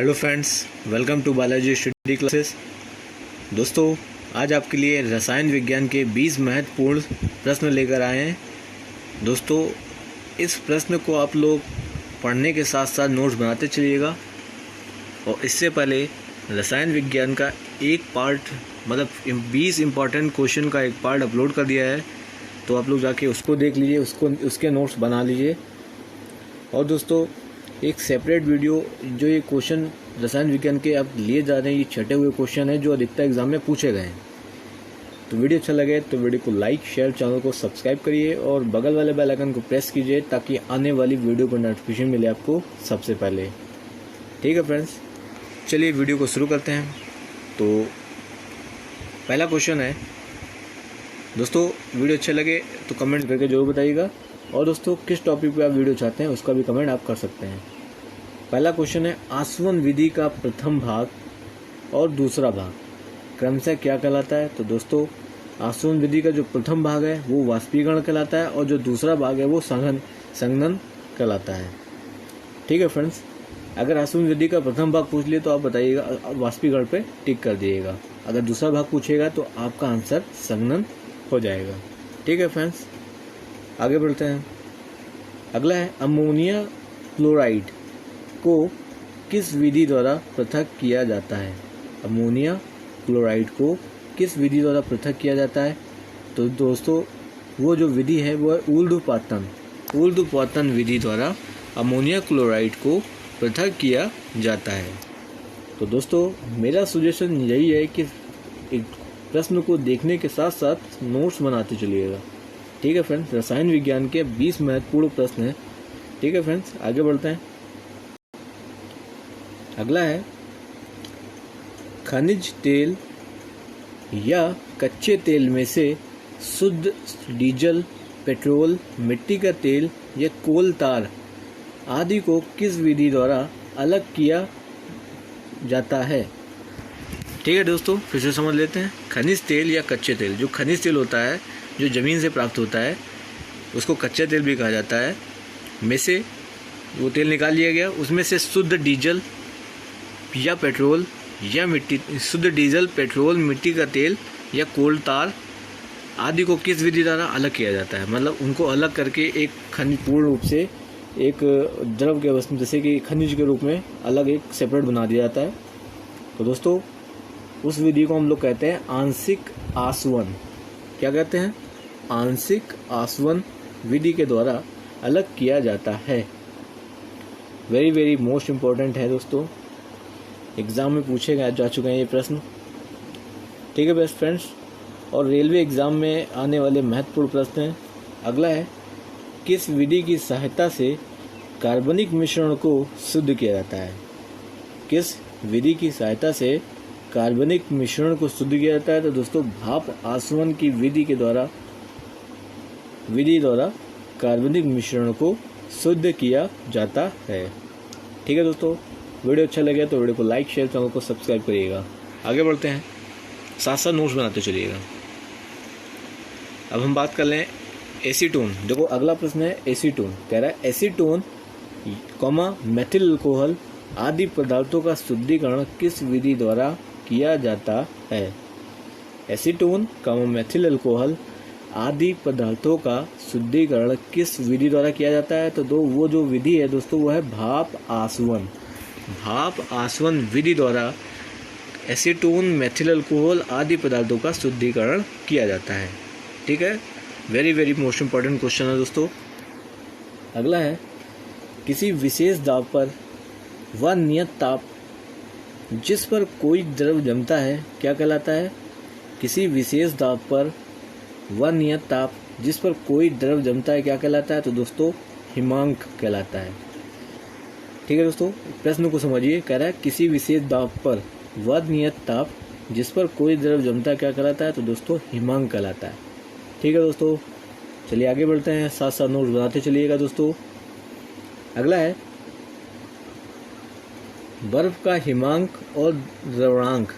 Hello friends, welcome to Balaji study classes. दोस्तों, आज आपके लिए रसायन विज्ञान के 20 महत्वपूर्ण प्रश्न लेकर आए हैं। दोस्तों, इस प्रश्न को आप लोग पढ़ने के साथ साथ नोट्स बनाते चलिएगा। और इससे पहले रसायन विज्ञान का एक पार्ट मतलब 20 इम्पॉर्टेंट क्वेश्चन का एक पार्ट अपलोड कर दिया है, तो आप लोग जाके उसको देख लीजिए, उसके नोट्स बना लीजिए। और दोस्तों, एक सेपरेट वीडियो जो ये क्वेश्चन रसायन विज्ञान के आप लिए जा रहे हैं, ये छटे हुए क्वेश्चन है जो अधिकतर एग्जाम में पूछे गए हैं। तो वीडियो अच्छा लगे तो वीडियो को लाइक, शेयर, चैनल को सब्सक्राइब करिए और बगल वाले बेल आइकन को प्रेस कीजिए ताकि आने वाली वीडियो का नोटिफिकेशन मिले आपको सबसे पहले। ठीक है फ्रेंड्स, चलिए वीडियो को शुरू करते हैं। तो पहला क्वेश्चन है दोस्तों, वीडियो अच्छे लगे तो कमेंट करके जरूर बताइएगा। और दोस्तों, किस टॉपिक पे आप वीडियो चाहते हैं उसका भी कमेंट आप कर सकते हैं। पहला क्वेश्चन है, आसवन विधि का प्रथम भाग और दूसरा भाग क्रमशः क्या कहलाता है? तो दोस्तों, आसवन विधि का जो प्रथम भाग है वो वाष्पीकरण कहलाता है और जो दूसरा भाग है वो संघनन कहलाता है। ठीक है फ्रेंड्स, अगर आसवन विधि का प्रथम भाग पूछ लिए तो आप बताइएगा, वाष्पीकरण पे टिक कर दिएगा। अगर दूसरा भाग पूछेगा तो आपका आंसर संघनन हो जाएगा। ठीक है फ्रेंड्स, आगे बढ़ते हैं। अगला है, अमोनिया क्लोराइड को किस विधि द्वारा पृथक किया जाता है? अमोनिया क्लोराइड को किस विधि द्वारा पृथक किया जाता है? तो दोस्तों, वो जो विधि है वो है ऊर्ध्वपातन विधि द्वारा अमोनिया क्लोराइड को पृथक किया जाता है। तो दोस्तों, मेरा सजेशन यही है कि एक प्रश्न को देखने के साथ साथ नोट्स बनाते चलिएगा। ठीक है फ्रेंड्स, रसायन विज्ञान के 20 महत्वपूर्ण प्रश्न हैं। ठीक है फ्रेंड्स, आगे बढ़ते हैं। अगला है, खनिज तेल या कच्चे तेल में से शुद्ध डीजल, पेट्रोल, मिट्टी का तेल या कोल तार आदि को किस विधि द्वारा अलग किया जाता है? ठीक है दोस्तों, फिर से समझ लेते हैं। खनिज तेल या कच्चे तेल, जो खनिज तेल होता है जो ज़मीन से प्राप्त होता है उसको कच्चा तेल भी कहा जाता है। में से वो तेल निकाल लिया गया, उसमें से शुद्ध डीजल या पेट्रोल या शुद्ध डीजल, पेट्रोल, मिट्टी का तेल या कोल तार आदि को किस विधि द्वारा अलग किया जाता है? मतलब उनको अलग करके एक खनिज पूर्ण रूप से एक द्रव के अवस्था जैसे कि खनिज के रूप में अलग एक सेपरेट बना दिया जाता है। तो दोस्तों, उस विधि को हम लोग कहते हैं आंशिक आसवन। क्या कहते हैं? आंशिक आसवन विधि के द्वारा अलग किया जाता है। वेरी वेरी मोस्ट इम्पोर्टेंट है दोस्तों, एग्जाम में पूछे जा चुके हैं ये प्रश्न। ठीक है बेस्ट फ्रेंड्स, और रेलवे एग्जाम में आने वाले महत्वपूर्ण प्रश्न हैं। अगला है, किस विधि की सहायता से कार्बनिक मिश्रण को शुद्ध किया जाता है? किस विधि की सहायता से कार्बनिक मिश्रण को शुद्ध किया जाता है? तो दोस्तों, भाप आसवन की विधि द्वारा कार्बनिक मिश्रण को शुद्ध किया जाता है। ठीक है दोस्तों, वीडियो अच्छा लगे तो वीडियो को लाइक, शेयर, चैनल को सब्सक्राइब करिएगा। आगे बढ़ते हैं, साथ साथ नोट्स बनाते चलिएगा। अब हम बात कर लें एसीटोन। देखो, अगला प्रश्न है एसीटोन। कह रहा है, एसीटोन मेथिल अल्कोहल आदि पदार्थों का शुद्धिकरण किस विधि द्वारा किया जाता है? एसीटोन मेथिल अल्कोहल आदि पदार्थों का शुद्धिकरण किस विधि द्वारा किया जाता है? तो वो जो विधि है दोस्तों वो है भाप आसवन विधि द्वारा एसीटोन, मेथिल अल्कोहल आदि पदार्थों का शुद्धिकरण किया जाता है। ठीक है, very very most important question है दोस्तों। अगला है, किसी विशेष दाब पर व नियत ताप जिस पर कोई द्रव जमता है क्या कहलाता है? किसी विशेष दाब पर व नियत ताप जिस पर कोई द्रव जमता है क्या कहलाता है? तो दोस्तों, हिमांक कहलाता है। ठीक है दोस्तों, प्रश्न को समझिए। कह रहा है, किसी विशेष दाब पर व नियत ताप जिस पर कोई द्रव जमता है क्या कहलाता है? तो दोस्तों, हिमांक कहलाता है। ठीक है दोस्तों, चलिए आगे बढ़ते हैं, साथ साथ नोट्स बनाते चलिएगा दोस्तों। अगला है, बर्फ का हिमांक और द्रवणांक।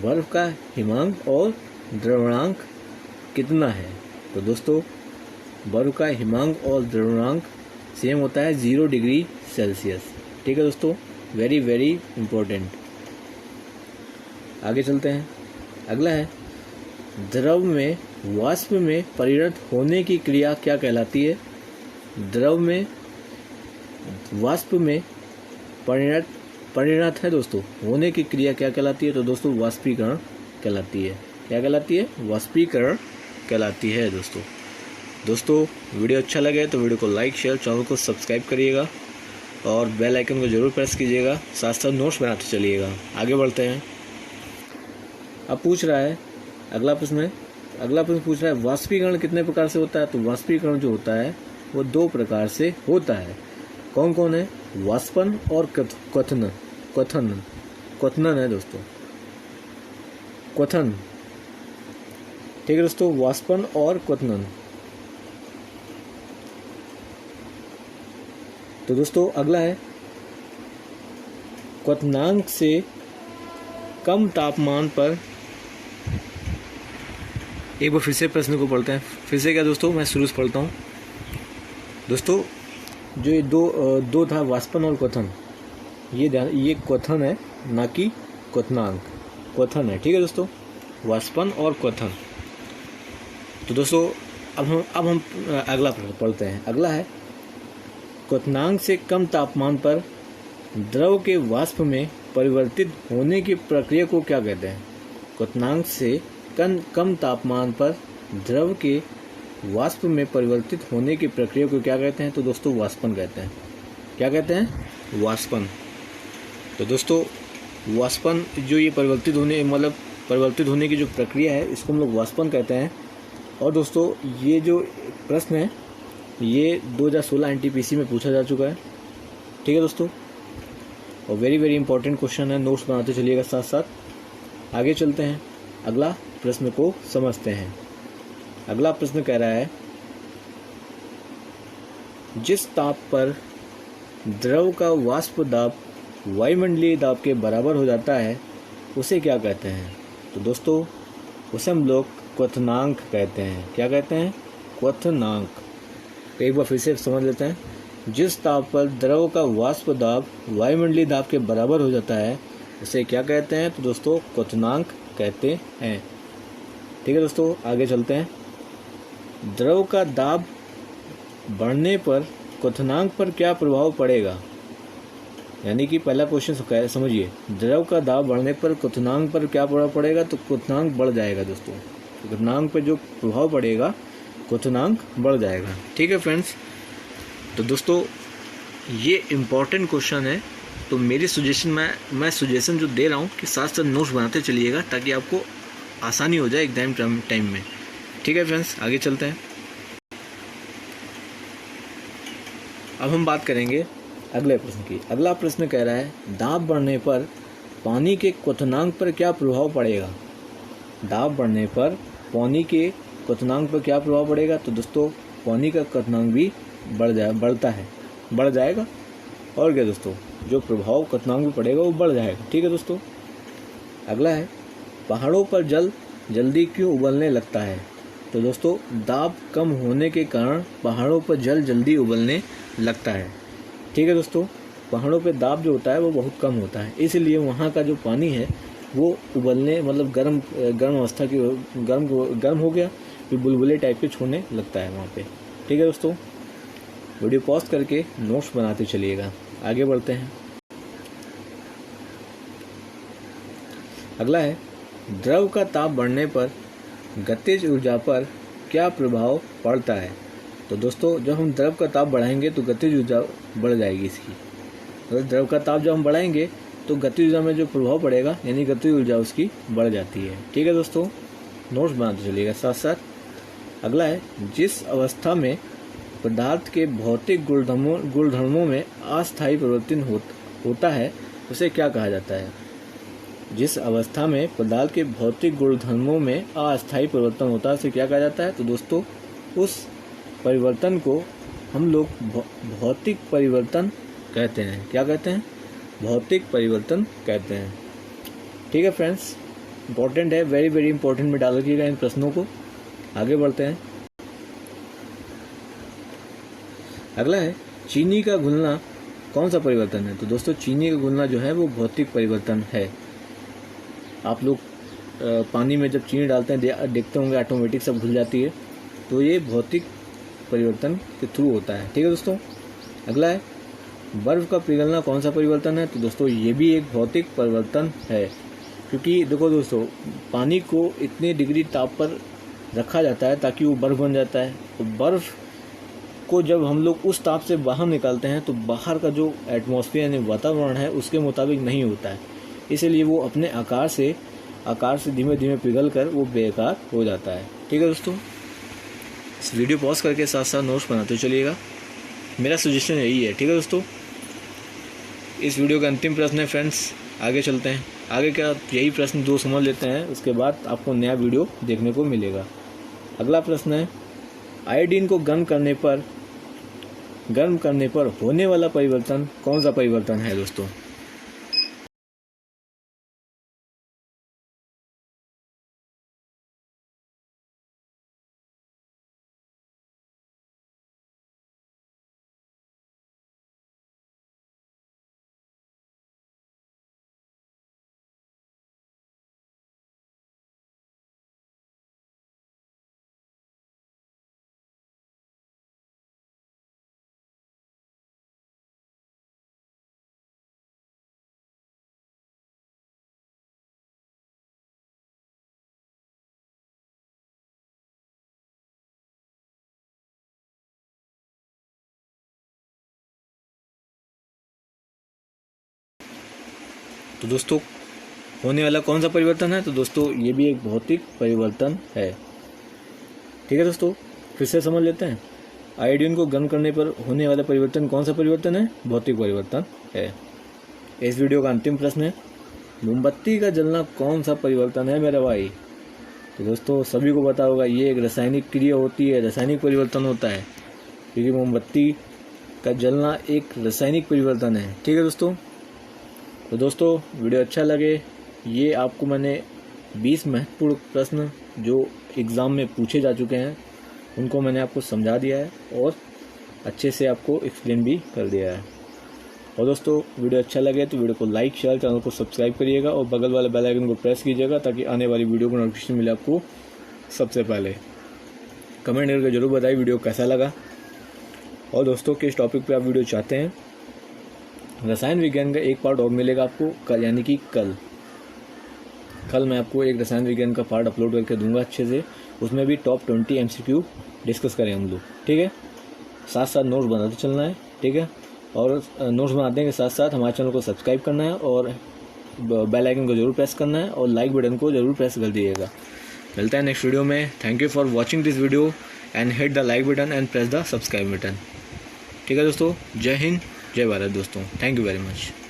बर्फ का हिमांक और द्रवणांक कितना है? तो दोस्तों, बर्फ का हिमांक और द्रवणांक सेम होता है 0 डिग्री सेल्सियस। ठीक है दोस्तों, वेरी वेरी इम्पोर्टेंट। आगे चलते हैं। अगला है, द्रव में वाष्प में परिणत होने की क्रिया क्या कहलाती है? द्रव में वाष्प में परिणत है दोस्तों, होने की क्रिया क्या कहलाती है? तो दोस्तों वाष्पीकरण कहलाती है। क्या कहलाती है? वाष्पीकरण कहलाती है दोस्तों वीडियो अच्छा लगे तो वीडियो को लाइक शेयर, चैनल को सब्सक्राइब करिएगा और बेल आइकन को जरूर प्रेस कीजिएगा, साथ साथ नोट्स बनाते चलिएगा। आगे बढ़ते हैं। अब पूछ रहा है अगला प्रश्न पूछ रहा है, वाष्पीकरण कितने प्रकार से होता है? तो वाष्पीकरण जो होता है वो 2 प्रकार से होता है। कौन कौन है? वाष्पन और क्वथनन है दोस्तों, क्वथन। ठीक है दोस्तों, वाष्पन और क्वथनन। तो दोस्तों अगला है, क्वथनांक से कम तापमान पर, एक बार फिर से प्रश्न को पढ़ते हैं। फिर से क्या दोस्तों, मैं शुरू से पढ़ता हूँ। दोस्तों जो ये दो था, वाष्पन और क्वथन, ये क्वथन है, ना कि क्वथनांक। क्वथन है, ठीक है दोस्तों, वाष्पन और क्वथन। तो दोस्तों अब हम अगला पढ़ते हैं। अगला है, क्वथनांक से कम तापमान पर द्रव के वाष्प में परिवर्तित होने की प्रक्रिया को क्या कहते हैं? क्वथनांक से कम तापमान पर द्रव के वाष्प में परिवर्तित होने की प्रक्रिया को क्या कहते हैं? तो दोस्तों वाष्पन कहते हैं। क्या कहते हैं? वाष्पन। तो दोस्तों वाष्पन जो ये परिवर्तित होने की जो प्रक्रिया है, इसको हम लोग वाष्पन कहते हैं। और दोस्तों ये जो प्रश्न है ये 2016 एनटीपीसी में पूछा जा चुका है। ठीक है दोस्तों, और वेरी वेरी इंपॉर्टेंट क्वेश्चन है, नोट्स बनाते चलिएगा साथ साथ। आगे चलते हैं, अगला प्रश्न को समझते हैं। अगला प्रश्न कह रहा है, जिस ताप पर द्रव का वाष्प दाब वायुमंडलीय दाब के बराबर हो जाता है उसे क्या कहते हैं? तो दोस्तों उसे हम लोग क्वथनांक कहते हैं। क्या कहते हैं? क्वथनांक। एक बार फिर से समझ लेते हैं। जिस ताप पर द्रव का वाष्प दाब वायुमंडलीय दाब के बराबर हो जाता है उसे क्या कहते हैं? तो दोस्तों क्वथनांक कहते हैं। ठीक है दोस्तों, आगे चलते हैं। द्रव का दाब बढ़ने पर क्वथनांक पर क्या प्रभाव पड़ेगा? यानी कि पहला क्वेश्चन समझिए, द्रव का दाब बढ़ने पर क्वथनांक पर क्या प्रभाव पड़ेगा? तो क्वथनांक बढ़ जाएगा दोस्तों। क्वथनांक पर जो प्रभाव पड़ेगा, क्वथनांक बढ़ जाएगा। ठीक है फ्रेंड्स, तो दोस्तों ये इम्पॉर्टेंट क्वेश्चन है, तो मेरी मैं सजेशन जो दे रहा हूँ कि साथ साथ नोट्स बनाते चलिएगा ताकि आपको आसानी हो जाए एग्जाम टाइम में। ठीक है फ्रेंड्स, आगे चलते हैं। अब हम बात करेंगे अगले प्रश्न की। अगला प्रश्न कह रहा है, दाब बढ़ने पर पानी के क्वथनांक पर क्या प्रभाव पड़ेगा? दाब बढ़ने पर पानी के क्वथनांक पर क्या प्रभाव पड़ेगा? तो दोस्तों पानी का क्वथनांक भी बढ़ जाएगा। और क्या दोस्तों, जो प्रभाव क्वथनांक में पड़ेगा वो बढ़ जाएगा। ठीक है दोस्तों, अगला है, पहाड़ों पर जल जल्दी क्यों उबलने लगता है? तो दोस्तों दाब कम होने के कारण पहाड़ों पर जल जल्दी उबलने लगता है। ठीक है दोस्तों, पहाड़ों पे दाब जो होता है वो बहुत कम होता है, इसलिए वहाँ का जो पानी है वो उबलने गर्म अवस्था की गर्म हो गया, फिर बुलबुले टाइप के छोड़ने लगता है वहाँ पे। ठीक है दोस्तों, वीडियो पॉज करके नोट्स बनाते चलिएगा। आगे बढ़ते हैं। अगला है, द्रव का ताप बढ़ने पर गतिज ऊर्जा पर क्या प्रभाव पड़ता है? तो दोस्तों जब हम द्रव का ताप बढ़ाएंगे तो गतिज ऊर्जा बढ़ जाएगी इसकी। तो द्रव का ताप जब हम बढ़ाएंगे तो गतिज ऊर्जा में जो प्रभाव पड़ेगा यानी गतिज ऊर्जा उसकी बढ़ जाती है। ठीक है दोस्तों, नोट्स बनाते चलिएगा साथ साथ। अगला है, जिस अवस्था में पदार्थ के भौतिक गुणधर्मों में अस्थायी परिवर्तन होता है उसे क्या कहा जाता है? जिस अवस्था में पदार्थ के भौतिक गुणधर्मों में अस्थायी परिवर्तन होता है उसे क्या कहा जाता है? तो दोस्तों उस परिवर्तन को हम लोग भौतिक परिवर्तन कहते हैं। क्या कहते हैं? भौतिक परिवर्तन कहते हैं। ठीक है फ्रेंड्स, इंपॉर्टेंट है, वेरी वेरी इंपॉर्टेंट में डाल रखिएगा इन प्रश्नों को। आगे बढ़ते हैं। अगला है, चीनी का घुलना कौन सा परिवर्तन है? तो दोस्तों चीनी का घुलना जो है वो भौतिक परिवर्तन है। आप लोग पानी में जब चीनी डालते हैं देखते होंगे ऑटोमेटिक सब घुल जाती है, तो ये भौतिक परिवर्तन के थ्रू होता है। ठीक है दोस्तों, अगला है बर्फ का पिघलना कौन सा परिवर्तन है? तो दोस्तों ये भी एक भौतिक परिवर्तन है, क्योंकि देखो दोस्तों पानी को इतने डिग्री ताप पर रखा जाता है ताकि वो बर्फ़ बन जाता है। तो बर्फ़ को जब हम लोग उस ताप से बाहर निकालते हैं तो बाहर का जो एटमॉस्फेयर यानी वातावरण है उसके मुताबिक नहीं होता है, इसलिए वो अपने आकार से धीमे धीमे पिघल कर वो बेकार हो जाता है। ठीक है दोस्तों, इस वीडियो पॉज करके साथ साथ नोट्स बनाते चलिएगा, मेरा सजेशन यही है। ठीक है दोस्तों, इस वीडियो का अंतिम प्रश्न है फ्रेंड्स, आगे चलते हैं। आगे क्या यही प्रश्न 2 समझ लेते हैं, उसके बाद आपको नया वीडियो देखने को मिलेगा। अगला प्रश्न है आयोडीन को गर्म करने पर होने वाला परिवर्तन कौन सा परिवर्तन है? दोस्तों तो दोस्तों होने वाला कौन सा परिवर्तन है? तो दोस्तों ये भी एक भौतिक परिवर्तन है। ठीक है दोस्तों, फिर से समझ लेते हैं। आयोडीन को गर्म करने पर होने वाला परिवर्तन कौन सा परिवर्तन है? भौतिक परिवर्तन है। इस वीडियो का अंतिम प्रश्न है मोमबत्ती का जलना कौन सा परिवर्तन है मेरा भाई? तो दोस्तों सभी को पता होगा ये एक रासायनिक क्रिया होती है, रासायनिक परिवर्तन होता है, क्योंकि मोमबत्ती का जलना एक रासायनिक परिवर्तन है। ठीक है दोस्तों, तो दोस्तों वीडियो अच्छा लगे, ये आपको मैंने 20 महत्वपूर्ण प्रश्न जो एग्ज़ाम में पूछे जा चुके हैं उनको मैंने आपको समझा दिया है और अच्छे से आपको एक्सप्लेन भी कर दिया है। और दोस्तों वीडियो अच्छा लगे तो वीडियो को लाइक शेयर, चैनल को सब्सक्राइब करिएगा और बगल वाले बेल आइकन को प्रेस कीजिएगा ताकि आने वाली वीडियो को नोटिफिकेशन मिले आपको सबसे पहले। कमेंट करके जरूर बताइए वीडियो कैसा लगा, और दोस्तों किस टॉपिक पे आप वीडियो चाहते हैं। रसायन विज्ञान का एक पार्ट और मिलेगा आपको कल, यानी कि कल मैं आपको एक रसायन विज्ञान का पार्ट अपलोड करके दूंगा अच्छे से, उसमें भी टॉप 20 MCQ डिस्कस करें हम लोग। ठीक है, साथ साथ नोट्स बनाते चलना है। ठीक है, और नोट्स बनाने के साथ साथ हमारे चैनल को सब्सक्राइब करना है और बेल आइकन को जरूर प्रेस करना है और लाइक बटन को जरूर प्रेस कर दीजिएगा। मिलता है नेक्स्ट वीडियो में। Thank you for watching this video and hit the like button and press the subscribe button. ठीक है दोस्तों, जय हिंद जय भारत दोस्तों, थैंक यू वेरी मच।